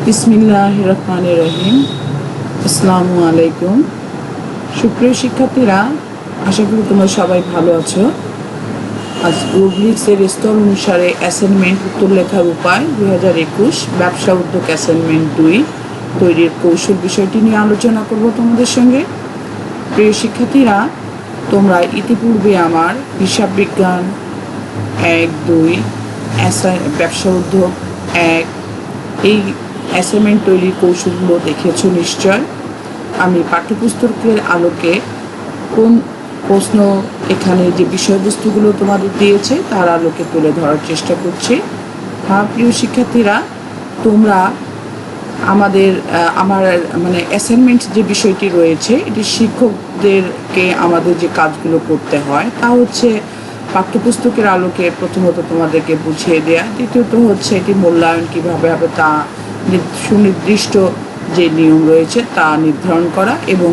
বিসমিল্লাহির রহমানির রহিম। আসসালামু আলাইকুম। সুপ্রিয় শিক্ষার্থীরা, আশা করি তোমরা সবাই ভালো আছো। আজ রুব্রিক্সের স্তর অনুসারে অ্যাসাইনমেন্ট উত্তর লেখার উপায় 2021 ব্যবসা উদ্যোগ অ্যাসাইনমেন্ট 2 তৈরির কৌশল বিষয়টি নিয়ে আলোচনা করব তোমাদের সঙ্গে। প্রিয় শিক্ষার্থীরা, তোমরা ইতিপূর্বে আমার হিসাব বিজ্ঞান 1-2 ব্যবসা উদ্যোগ 1 এই অ্যাসাইনমেন্ট তৈরির কৌশলগুলো দেখেছো নিশ্চয়। আমি পাঠ্যপুস্তকের আলোকে কোন প্রশ্ন এখানে যে বিষয়বস্তুগুলো তোমাদের দিয়েছে তার আলোকে তুলে ধরার চেষ্টা করছি। হ্যাঁ প্রিয় শিক্ষার্থীরা, তোমরা আমার অ্যাসাইনমেন্ট যে বিষয়টি রয়েছে এটি শিক্ষকদেরকে আমাদের যে কাজগুলো করতে হয় তা হচ্ছে পাঠ্যপুস্তকের আলোকে প্রথমত তোমাদেরকে বুঝিয়ে দেওয়া, দ্বিতীয়ত হচ্ছে এটি মূল্যায়ন কীভাবে হবে তা সুনির্দিষ্ট যে নিয়ম রয়েছে তা নির্ধারণ করা এবং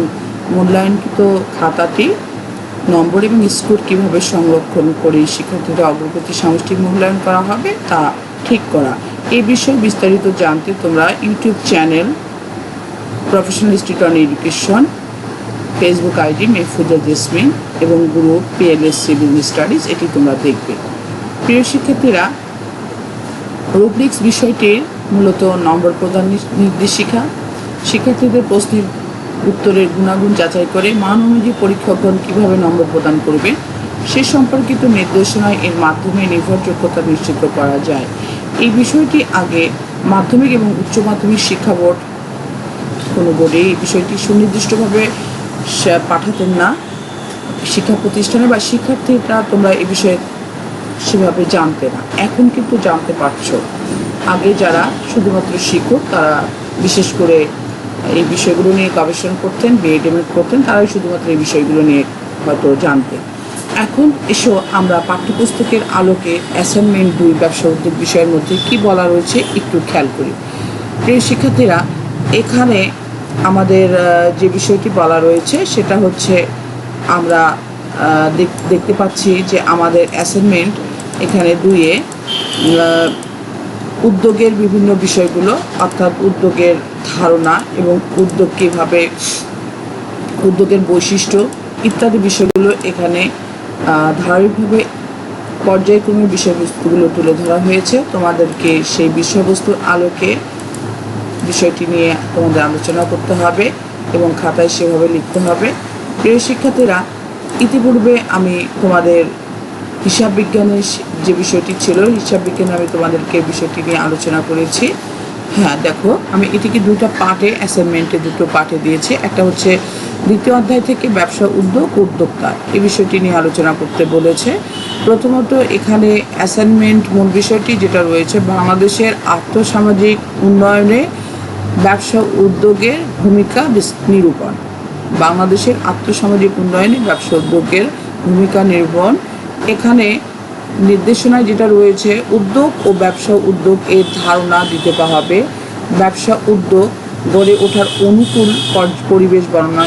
মূল্যায়নকৃত খাতাটি নম্বর এবং স্কোর কীভাবে সংরক্ষণ করে শিক্ষার্থীদের অগ্রগতি সামষ্টিক মূল্যায়ন করা হবে তা ঠিক করা। এই বিষয়ে বিস্তারিত জানতে তোমরা YouTube channel professional institute on education, Facebook ID Mehfuza jasmine এবং গ্রুপ PLSC বিজনেস স্টাডিজ এটি তোমরা দেখবে। প্রিয় শিক্ষার্থীরা, রুব্রিক্স বিষয়টির মূলত নম্বর প্রদান নির্দেশিকা। শিক্ষার্থীদের প্রশ্নের উত্তরের গুণাগুণ যাচাই করে মান অনুযায়ী পরীক্ষকগণ কীভাবে নম্বর প্রদান করবে সে সম্পর্কিত নির্দেশনায় এর মাধ্যমে নির্ভরযোগ্যতা নিশ্চিত করা যায়। এই বিষয়টি আগে মাধ্যমিক এবং উচ্চ মাধ্যমিক শিক্ষা বোর্ড কোনো বোর্ডে এই বিষয়টি সুনির্দিষ্টভাবে পাঠাতেন না শিক্ষা প্রতিষ্ঠানে বা শিক্ষার্থীরা তোমরা এই বিষয়ে সেভাবে জানতে না। এখন কিন্তু জানতে পারছো। আগে যারা শুধুমাত্র শিক্ষক তারা বিশেষ করে এই বিষয়গুলো নিয়ে গবেষণা করতেন, BEd-MAd করতেন, তারাই শুধুমাত্র এই বিষয়গুলো নিয়ে হয়তো জানতেন। এখন এসো আমরা পাঠ্যপুস্তকের আলোকে অ্যাসাইনমেন্ট 2 ব্যবসা উদ্যোগ বিষয়ের মধ্যে কি বলা রয়েছে একটু খেয়াল করি। প্রিয় শিক্ষার্থীরা, এখানে আমাদের যে বিষয়টি বলা রয়েছে সেটা হচ্ছে আমরা দেখতে পাচ্ছি যে আমাদের অ্যাসাইনমেন্ট এখানে 2-এ উদ্যোগের বিভিন্ন বিষয়গুলো অর্থাৎ উদ্যোগের ধারণা এবং উদ্যোগ কীভাবে, উদ্যোগের বৈশিষ্ট্য ইত্যাদি বিষয়গুলো এখানে ধারাবাহিকভাবে পর্যায়ক্রমে বিষয়বস্তুগুলো তুলে ধরা হয়েছে। তোমাদেরকে সেই বিষয়বস্তুর আলোকে বিষয়টি নিয়ে তোমাদের আলোচনা করতে হবে এবং খাতায় সেভাবে লিখতে হবে। প্রিয় শিক্ষার্থীরা, ইতিপূর্বে আমি তোমাদের হিসাব বিজ্ঞানের যে বিষয়টি ছিল হিসাব বিজ্ঞানে আমি তোমাদেরকে বিষয়টি নিয়ে আলোচনা করেছি। হ্যাঁ দেখো, আমি এটিকে 2টা পার্টে অ্যাসাইনমেন্টে 2টো পার্টে দিয়েছি। একটা হচ্ছে দ্বিতীয় অধ্যায় থেকে ব্যবসা উদ্যোগ উদ্যোক্তা এই বিষয়টি নিয়ে আলোচনা করতে বলেছে। প্রথমত এখানে অ্যাসাইনমেন্ট মূল বিষয়টি যেটা রয়েছে বাংলাদেশের আর্থসামাজিক উন্নয়নে ব্যবসা উদ্যোগের ভূমিকা নিরূপণ। বাংলাদেশের আর্থসামাজিক উন্নয়নে ব্যবসা উদ্যোগের ভূমিকা নিরূপণ। এখানে নির্দেশনায় যেটা রয়েছে উদ্যোগ ও ব্যবসা উদ্যোগ এর ধারণা দিতে হবে, ব্যবসা উদ্যোগ গড়ে ওঠার অনুকূল পরিবেশ বর্ণনা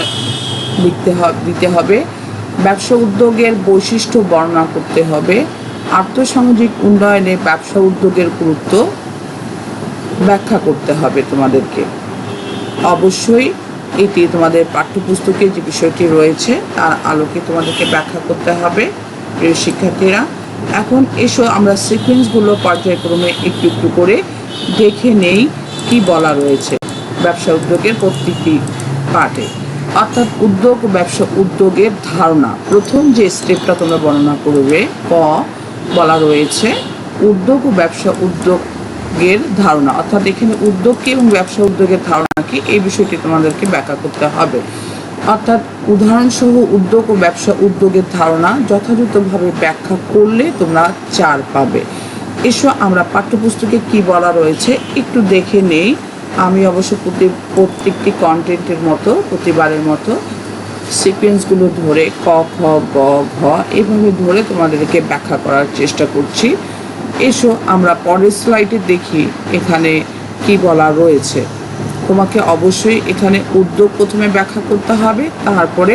দিতে হবে, ব্যবসা উদ্যোগের বৈশিষ্ট্য বর্ণনা করতে হবে, আর্থসামাজিক উন্নয়নে ব্যবসা উদ্যোগের গুরুত্ব ব্যাখ্যা করতে হবে। তোমাদেরকে অবশ্যই এটি তোমাদের পাঠ্যপুস্তকে যে বিষয়টি রয়েছে তার আলোকে তোমাদেরকে ব্যাখ্যা করতে হবে। প্রিয় শিক্ষার্থীরা, এখন এসো আমরা সিকোয়েন্সগুলো পর্যায়ক্রমে একটু একটু করে দেখে নেই কি বলা রয়েছে ব্যবসা উদ্যোগের প্রত্যেকটি পার্টে। অর্থাৎ উদ্যোগ ও ব্যবসা উদ্যোগের ধারণা প্রথম যে স্টেপটা তোমরা বর্ণনা করবে বলা রয়েছে উদ্যোগ ও ব্যবসা উদ্যোগের ধারণা। অর্থাৎ এখানে উদ্যোগ কি এবং ব্যবসা উদ্যোগের ধারণা কি এই বিষয়টি তোমাদেরকে ব্যাখ্যা করতে হবে। অর্থাৎ উদাহরণসহ উদ্যোগ ও ব্যবসা উদ্যোগের ধারণা যথাযথভাবে ব্যাখ্যা করলে তোমরা 4 পাবে। এসো আমরা পাঠ্যপুস্তকে কি বলা রয়েছে একটু দেখে নেই। আমি অবশ্য প্রত্যেকটি কন্টেন্টের মতো প্রতিবারের মতো সিকোয়েন্সগুলো ধরে ক খ গ ঘ এভাবে ধরে তোমাদেরকে ব্যাখ্যা করার চেষ্টা করছি। এসো আমরা পরের স্লাইডে দেখি এখানে কি বলা রয়েছে। তোমাকে অবশ্যই এখানে উদ্যোগ প্রথমে ব্যাখ্যা করতে হবে, তারপরে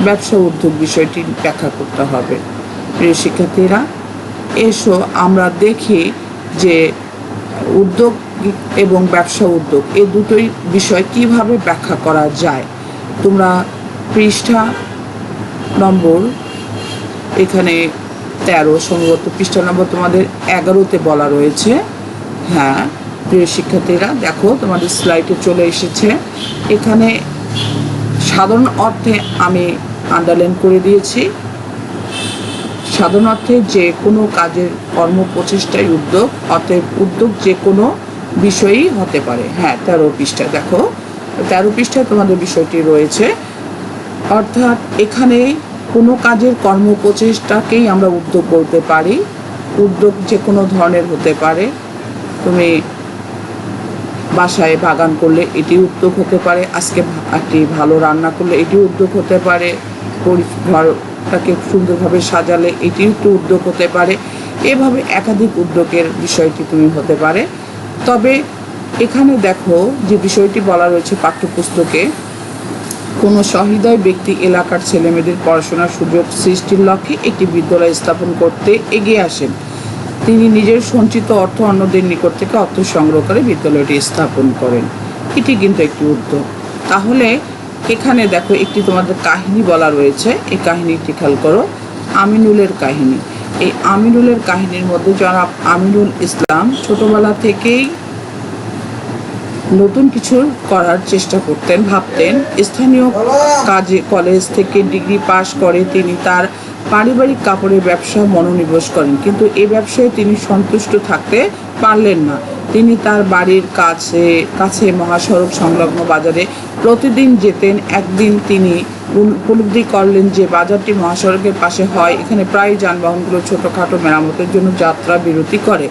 ব্যবসা উদ্যোগ বিষয়টি ব্যাখ্যা করতে হবে। প্রিয় শিক্ষার্থীরা, এসো আমরা দেখি যে উদ্যোগ এবং ব্যবসা উদ্যোগ এই দুটোই বিষয় কিভাবে ব্যাখ্যা করা যায়। তোমরা পৃষ্ঠা নম্বর এখানে 13 সম্ভবত পৃষ্ঠা নম্বর তোমাদের 11তে বলা রয়েছে। হ্যাঁ প্রিয় শিক্ষার্থীরা দেখো তোমাদের স্লাইডে চলে এসেছে। এখানে সাধারণ অর্থে আমি আন্ডারলাইন করে দিয়েছি। সাধারণ অর্থে যে কোনো কাজের কর্ম প্রচেষ্টাই উদ্যোগ, অতএব উদ্যোগ যে কোনো বিষয়ই হতে পারে। হ্যাঁ 13 পৃষ্ঠা দেখো, 13 পৃষ্ঠায় তোমাদের বিষয়টি রয়েছে। অর্থাৎ এখানে কোনো কাজের কর্ম প্রচেষ্টাকেই আমরা উদ্যোগ বলতে পারি। উদ্যোগ যে কোনো ধরনের হতে পারে। তুমি বাসায় বাগান করলে এটি উদ্যোগ হতে পারে, আজকে একটি ভালো রান্না করলে এটি উদ্যোগ হতে পারে, ঘরটাকে সুন্দরভাবে সাজালে এটি একটু উদ্যোগ হতে পারে। এভাবে একাধিক উদ্যোগের বিষয়টি তুমি হতে পারে। তবে এখানে দেখো যে বিষয়টি বলা রয়েছে পাঠ্যপুস্তকে, কোনো সহৃদয় ব্যক্তি এলাকার ছেলেমেয়েদের পড়াশোনার সুযোগ সৃষ্টির লক্ষ্যে একটি বিদ্যালয় স্থাপন করতে এগিয়ে আসেন। তিনি নিজের সঞ্চিত অর্থ অন্যদের নিকট থেকে অর্থ সংগ্রহ করে বিদ্যালয়টি স্থাপন করেন। এটি কিন্তু একটি উদ্যোগ। তাহলে এখানে দেখো একটি তোমাদের কাহিনী বলা রয়েছে, এই কাহিনীটি খেয়াল করো, আমিনুলের কাহিনী। এই আমিনুলের কাহিনীর মধ্যে জনাব আমিনুল ইসলাম ছোটবেলা থেকেই নতুন কিছু করার চেষ্টা করতেন, ভাবতেন। স্থানীয় কাজে কলেজ থেকে ডিগ্রি পাশ করে তিনি তার পারিবারিক কাপড়ের ব্যবসা মনোনিবেশ করেন, কিন্তু এই ব্যবসায় তিনি সন্তুষ্ট থাকতে পারলেন না। তিনি তার বাড়ির কাছে মহাসড়ক সংলগ্ন বাজারে প্রতিদিন যেতেন। একদিন তিনি উপলব্ধি করলেন যে বাজারটি মহাসড়কের পাশে হয়, এখানে প্রায় যানবাহনগুলো ছোটোখাটো মেরামতের জন্য যাত্রা বিরতি করে।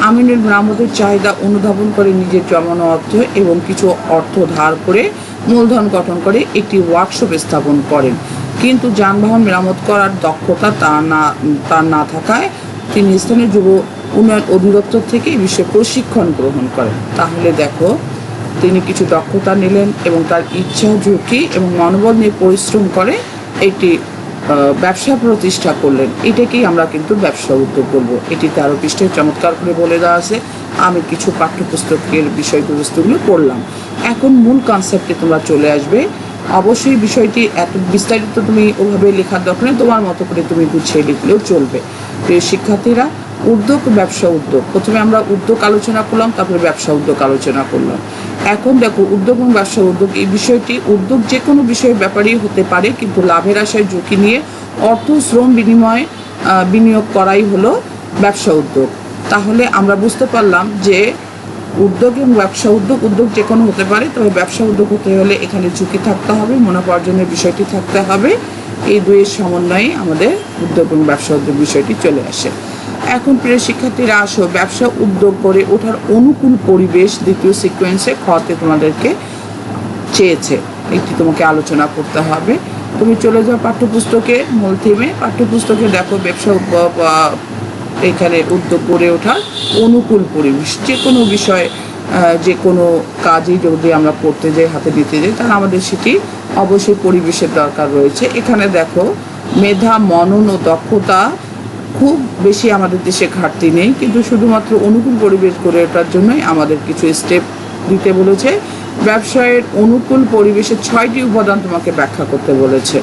আমিনুল মেরামতের চাহিদা অনুধাবন করে নিজের জমানো অর্থ এবং কিছু অর্থ ধার করে মূলধন গঠন করে একটি ওয়ার্কশপ স্থাপন করেন। কিন্তু যানবাহন মেরামত করার দক্ষতা তার না থাকায় তিনি স্থানীয় যুব উন্নয়ন অধিদপ্তর থেকে এই বিষয়ে প্রশিক্ষণ গ্রহণ করেন। তাহলে দেখো তিনি কিছু দক্ষতা নিলেন এবং তার ইচ্ছা, ঝুঁকি এবং মনোবল নিয়ে পরিশ্রম করে একটি ব্যবসা প্রতিষ্ঠা করলেন। এটাকেই আমরা কিন্তু ব্যবসা উদ্যোগ বলবো। এটি 13 পৃষ্ঠায় চমৎকার করে বলে দেওয়া আছে। আমি কিছু পাঠ্যপুস্তকের বিষয়বস্তুগুলো পড়লাম। এখন মূল কনসেপ্টে তোমরা চলে আসবে। অবশ্যই বিষয়টি এত বিস্তারিত তুমি ওভাবে লেখার দরকার নেই, তোমার মতো করে তুমি গুছিয়ে লিখলেও চলবে। প্রিয় শিক্ষার্থীরা, উদ্যোগ, ব্যবসা উদ্যোগ, প্রথমে আমরা উদ্যোগ আলোচনা করলাম, তারপরে ব্যবসা উদ্যোগ আলোচনা করলাম। এখন দেখো উদ্যোগ এবং ব্যবসা উদ্যোগ, এই বিষয়টি উদ্যোগ যে কোনো বিষয়ের ব্যাপারেই হতে পারে, কিন্তু লাভের আশায় ঝুঁকি নিয়ে অর্থ শ্রম বিনিয়োগ করাই হলো ব্যবসা উদ্যোগ। তাহলে আমরা বুঝতে পারলাম যে উদ্যোগ এবং ব্যবসা উদ্যোগ যে কোনো হতে পারে, তবে ব্যবসা উদ্যোগ হতে হলে এখানে ঝুঁকি থাকতে হবে, মুনাফা অর্জনের বিষয়টি থাকতে হবে। এই দুইয়ের সমন্বয়ে আমাদের উদ্যোগ এবং ব্যবসা উদ্যোগ বিষয়টি চলে আসে। এখন প্রিয় শিক্ষার্থীরা আসো, ব্যবসা উদ্যোগ গড়ে ওঠার অনুকূল পরিবেশ দ্বিতীয় সিকোয়েন্সে খতে তোমাদেরকে চেয়েছে, এটি তোমাকে আলোচনা করতে হবে। তুমি চলে যাও পাঠ্যপুস্তকে, মূল থিমে। পাঠ্যপুস্তকে দেখো ব্যবসা এখানে উদ্যোগ গড়ে ওঠার অনুকূল পরিবেশ। যে কোনো বিষয়, যে কোনো কাজই যদি আমরা করতে যাই, হাতে দিতে যাই, তাহলে আমাদের সেটি অবশ্যই পরিবেশের দরকার রয়েছে। এখানে দেখো মেধা, মনন ও দক্ষতা খুব বেশি আমাদের দেশে ঘাটতি নেই, কিন্তু শুধুমাত্র অনুকূল পরিবেশ গড়ে ওঠার জন্যই আমাদের কিছু স্টেপ দিতে বলেছে। ব্যবসায়ের অনুকূল পরিবেশের 6টি উপাদান তোমাকে ব্যাখ্যা করতে বলেছে।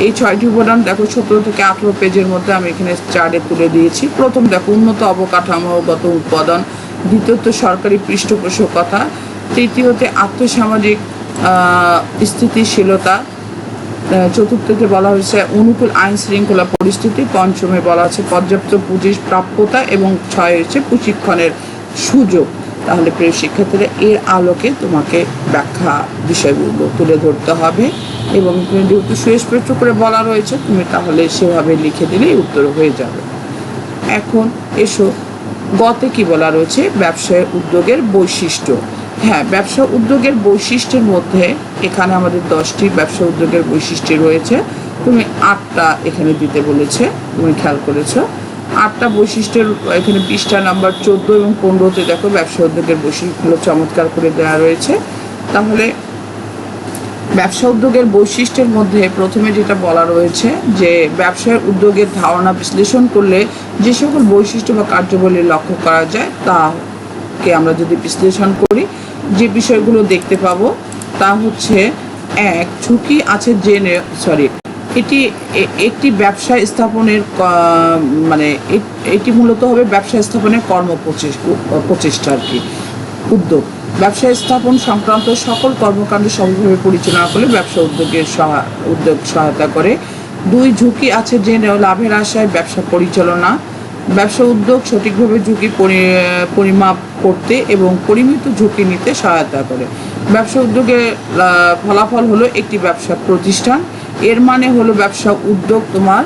এই 6টি উপাদান দেখো 17 থেকে 18 পেজের মধ্যে আমি এখানে চার্টে তুলে দিয়েছি। প্রথম দেখো উন্নত অবকাঠামোগত উৎপাদন, দ্বিতীয়ত সরকারি পৃষ্ঠপোষকতা, তৃতীয়তে আর্থসামাজিক স্থিতিশীলতা, চতুর্থতে বলা হয়েছে অনুকূল আইন শৃঙ্খলা পরিস্থিতি, পঞ্চমে বলা হচ্ছে পর্যাপ্ত পুঁজির প্রাপ্যতা এবং 6 হচ্ছে প্রশিক্ষণের সুযোগ। তাহলে প্রিয় শিক্ষার্থীরা, এর আলোকে তোমাকে ব্যাখ্যা বিষয়গুলো তুলে ধরতে হবে এবং যেহেতু সুস্পষ্ট করে বলা রয়েছে, তুমি তাহলে সেভাবে লিখে দিলেই উত্তর হয়ে যাবে। এখন এসো গতে কি বলা রয়েছে, ব্যবসায় উদ্যোগের বৈশিষ্ট্য। হ্যাঁ, ব্যবসা উদ্যোগের বৈশিষ্ট্যের মধ্যে এখানে আমাদের 10টি ব্যবসা উদ্যোগের বৈশিষ্ট্য রয়েছে। তুমি 8টা এখানে দিতে বলেছে, তুমি খেয়াল করেছো। 8টা বৈশিষ্ট্যের এখানে পৃষ্ঠা নাম্বার 14 এবং 15তে দেখো ব্যবসা উদ্যোগের বৈশিষ্ট্যগুলো চমৎকার করে দেওয়া রয়েছে। তাহলে ব্যবসা উদ্যোগের বৈশিষ্ট্যের মধ্যে প্রথমে যেটা বলা রয়েছে যে ব্যবসায় উদ্যোগের ধারণা বিশ্লেষণ করলে যে সকল বৈশিষ্ট্য বা কার্যাবলী লক্ষ্য করা যায় উদ্যোগকে আমরা যদি বিশ্লেষণ করি, যে বিষয়গুলো দেখতে পাবো তা হচ্ছে, এক, ঝুঁকি আছে জেনে এটি একটি ব্যবসা স্থাপনের মানে এটি মূলত হবে ব্যবসা স্থাপনের প্রচেষ্টা আর কি। উদ্যোগ ব্যবসা স্থাপন সংক্রান্ত সকল কর্মকাণ্ড সফলভাবে পরিচালনা করলে ব্যবসা উদ্যোগ সহায়তা করে। দুই, ঝুঁকি আছে জেনেও লাভের আশায় ব্যবসা পরিচালনা। ব্যবসা উদ্যোগ সঠিকভাবে ঝুঁকি পরিমাপ করতে এবং পরিমিত ঝুঁকি নিতে সহায়তা করে। ব্যবসা উদ্যোগের ফলাফল হলো একটি ব্যবসা প্রতিষ্ঠান। এর মানে হলো ব্যবসা উদ্যোগ তোমার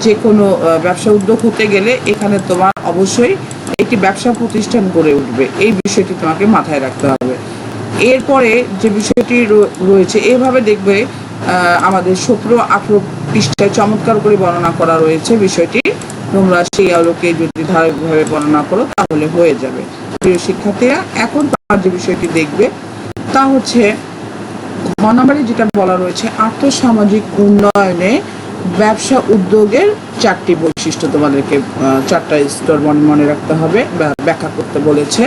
যে কোনো ব্যবসা উদ্যোগ হতে গেলে এখানে তোমার অবশ্যই একটি ব্যবসা প্রতিষ্ঠান গড়ে উঠবে, এই বিষয়টি তোমাকে মাথায় রাখতে হবে। এরপরে যে বিষয়টি রয়েছে, এভাবে দেখবে আমাদের 17-18 পৃষ্ঠায় চমৎকার করে বর্ণনা করা রয়েছে বিষয়টি। তোমরা সেই আলোকে যদি ধারাবাহিকভাবে বর্ণনা করো তাহলে হয়ে যাবে। প্রিয় শিক্ষার্থীরা, এখন তোমার যে বিষয়টি দেখবে তা হচ্ছে ঘ নম্বরে যেটা বলা রয়েছে, আর্থসামাজিক উন্নয়নে ব্যবসা উদ্যোগের 4টি বৈশিষ্ট্য তোমাদেরকে 4টা স্তর মনে রাখতে হবে, ব্যাখ্যা করতে বলেছে।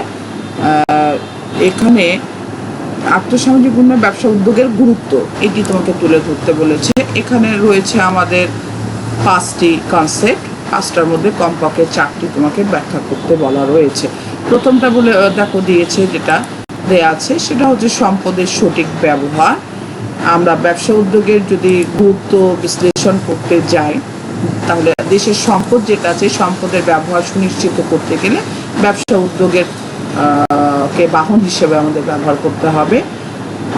এখানে আর্থসামাজিক উন্নয়ন ব্যবসা উদ্যোগের গুরুত্ব এটি তোমাকে তুলে ধরতে বলেছে। এখানে রয়েছে আমাদের 5টি কনসেপ্ট, 5টার মধ্যে কমপক্ষে 4টি তোমাকে ব্যাখ্যা করতে বলা রয়েছে। প্রথমটা বলে দেখো দিয়েছে, যেটা দেয়া আছে সেটা হচ্ছে সম্পদের সঠিক ব্যবহার। আমরা ব্যবসা উদ্যোগের যদি গুরুত্ব বিশ্লেষণ করতে যাই তাহলে দেশের সম্পদ যেটা আছে, সম্পদের ব্যবহার সুনিশ্চিত করতে গেলে ব্যবসা উদ্যোগের কে বাহন হিসেবে আমাদের ব্যবহার করতে হবে।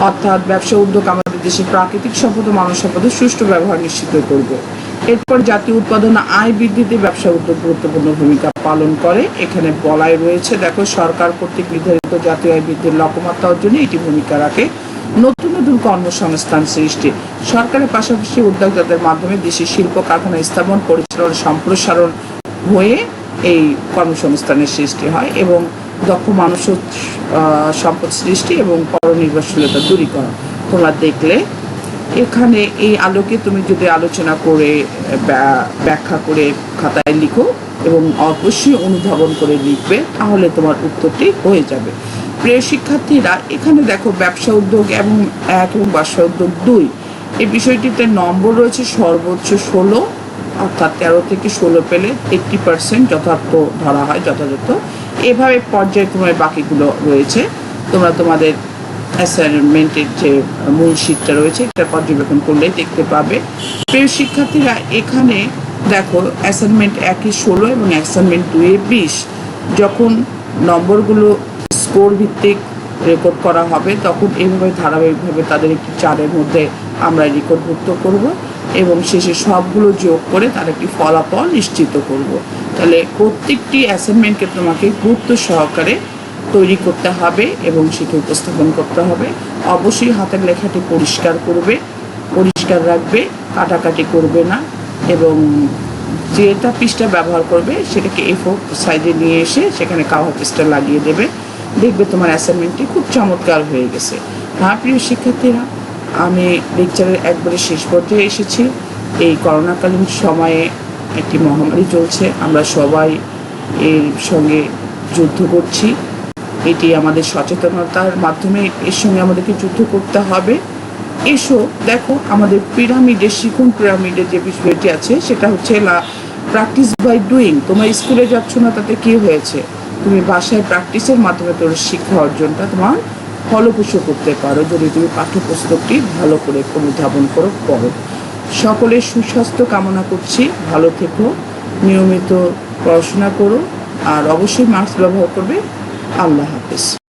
অর্থাৎ ব্যবসা উদ্যোগ আমাদের দেশের প্রাকৃতিক সম্পদ ও মানব সম্পদের সুষ্ঠু ব্যবহার নিশ্চিত করবে। এরপর জাতীয় উৎপাদন আয় বৃদ্ধিতে ব্যবসা উদ্যোগ গুরুত্বপূর্ণ ভূমিকা পালন করে। এখানে বলাই রয়েছে, দেখো, সরকার কর্তৃক নির্ধারিত জাতীয় আয় বৃদ্ধির লক্ষ্যমাত্রা অর্জনে এটি ভূমিকা রাখে। নতুন নতুন কর্মসংস্থান সৃষ্টি, সরকারের পাশাপাশি উদ্যোক্তাদের মাধ্যমে দেশের শিল্প কারখানা স্থাপন, পরিচালনা, সম্প্রসারণ হয়ে এই কর্মসংস্থানের সৃষ্টি হয় এবং দক্ষ মানুষ সম্পদ সৃষ্টি এবং পরনির্ভরশীলতা দূরীকরণ। তোমরা দেখলে এখানে এই আলোকে তুমি যদি আলোচনা করে ব্যাখ্যা করে খাতায় লিখো এবং অবশ্যই অনুধাবন করে লিখবে, তাহলে তোমার উত্তরটি হয়ে যাবে। প্রিয় শিক্ষার্থীরা, এখানে দেখো ব্যবসা উদ্যোগ এবং 1 এবং ব্যবসা উদ্যোগ 2 এই বিষয়টিতে নম্বর রয়েছে সর্বোচ্চ 16, অর্থাৎ 13 থেকে 16 পেলে 80% যথার্থ ধরা হয়, যথাযথ। এভাবে পর্যায়ক্রমে বাকিগুলো রয়েছে। তোমরা তোমাদের অ্যাসাইনমেন্টের যে মূল শীটটা রয়েছে এটা পর্যবেক্ষণ করলেই দেখতে পাবে। প্রিয় শিক্ষার্থীরা, এখানে দেখো অ্যাসাইনমেন্ট 1-এ 16 এবং অ্যাসাইনমেন্ট 2-এ 20। যখন নম্বরগুলো স্কোর ভিত্তিক রেকর্ড করা হবে তখন এইভাবে ধারাবাহিকভাবে তাদের একটি চারের মধ্যে আমরা রেকর্ডভুক্ত করব এবং শেষে সবগুলো যোগ করে তার একটি ফলাফল নিশ্চিত করব। তাহলে প্রত্যেকটি অ্যাসাইনমেন্টকে তোমাকে গুরুত্ব সহকারে তৈরি করতে হবে এবং সেটি উপস্থাপন করতে হবে। অবশ্যই হাতের লেখাটি পরিষ্কার করবে, পরিষ্কার রাখবে, কাটাকাটি করবে না এবং যেটা পৃষ্ঠা ব্যবহার করবে সেটাকে A4 সাইজে নিয়ে এসে সেখানে কাভার পৃষ্ঠা লাগিয়ে দেবে। দেখবে তোমার অ্যাসাইনমেন্টটি খুব চমৎকার হয়ে গেছে। হ্যাঁ প্রিয় শিক্ষার্থীরা, আমি লেকচারের একবারে শেষ পর্যায়ে এসেছি। এই করোনাকালীন সময়ে একটি মহামারী চলছে, আমরা সবাই এর সঙ্গে যুদ্ধ করছি। এটি আমাদের সচেতনতার মাধ্যমে এর সঙ্গে আমাদেরকে যুদ্ধ করতে হবে। এসো দেখো আমাদের পিরামিডে, শিখন পিরামিডে যে বিষয়টি আছে সেটা হচ্ছে প্র্যাকটিস বাই ডুইং। তোমরা স্কুলে যাচ্ছ না, তাতে কি হয়েছে? তুমি বাসায় প্র্যাকটিসের মাধ্যমে তোর শিক্ষা অর্জনটা তোমার ফলপ্রসূ করতে পারো যদি তুমি পাঠ্যপুস্তকটি ভালো করে অনুধাবন পড়ো। সকলের সুস্বাস্থ্য কামনা করছি, ভালো থেকো, নিয়মিত পড়াশোনা করো আর অবশ্যই মাস্ক ব্যবহার করবে। আল্লাহ হাফেজ।